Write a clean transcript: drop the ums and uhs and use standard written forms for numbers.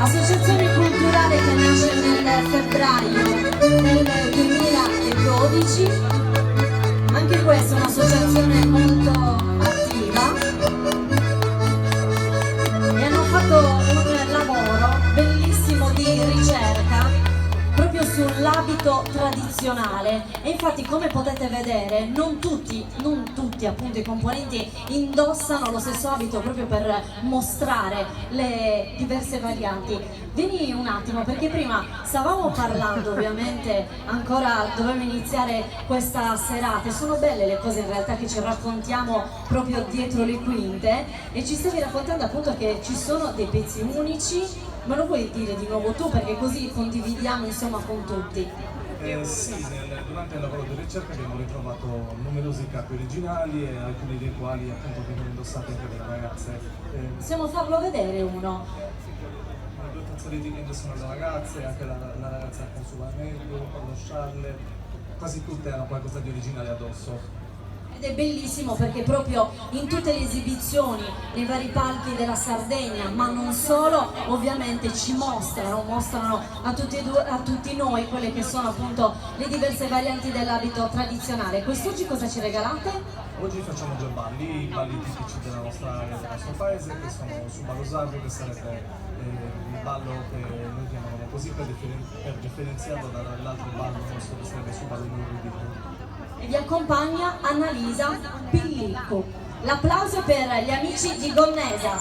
associazione culturale che nasce nel febbraio del 2012. Anche questa è un'associazione molto attiva e hanno fatto un lavoro bellissimo di ricerca proprio sull'abito tradizionale, e infatti, come potete vedere, non tutti appunto i componenti indossano lo stesso abito proprio per mostrare le diverse varianti. Vieni un attimo, perché prima stavamo parlando, ovviamente ancora dovevamo iniziare questa serata, e sono belle le cose in realtà che ci raccontiamo proprio dietro le quinte, e ci stavi raccontando appunto che ci sono dei pezzi unici. Me lo vuoi dire di nuovo tu, perché così condividiamo insomma con tutti? Sì, durante il lavoro di ricerca abbiamo ritrovato numerosi capi originali e alcuni dei quali appunto vengono indossati anche dalle ragazze. Possiamo farlo vedere uno? Due tazzolini che indossano le ragazze, anche la ragazza con suo anello, con lo scialle, quasi tutte hanno qualcosa di originale addosso. Ed è bellissimo perché proprio in tutte le esibizioni, nei vari palchi della Sardegna, ma non solo, ovviamente ci mostrano a tutti noi quelle che sono appunto le diverse varianti dell'abito tradizionale. Quest'oggi cosa ci regalate? Oggi facciamo già balli, i balli tipici della nostra area, del nostro paese, che sono Suba Rosario, che sarebbe il ballo che noi chiamiamo così per differenziarlo dall'altro ballo nostro che sarebbe Suba Rosario. E vi accompagna Annalisa Pillicco. L'applauso per gli amici di Gonnesa.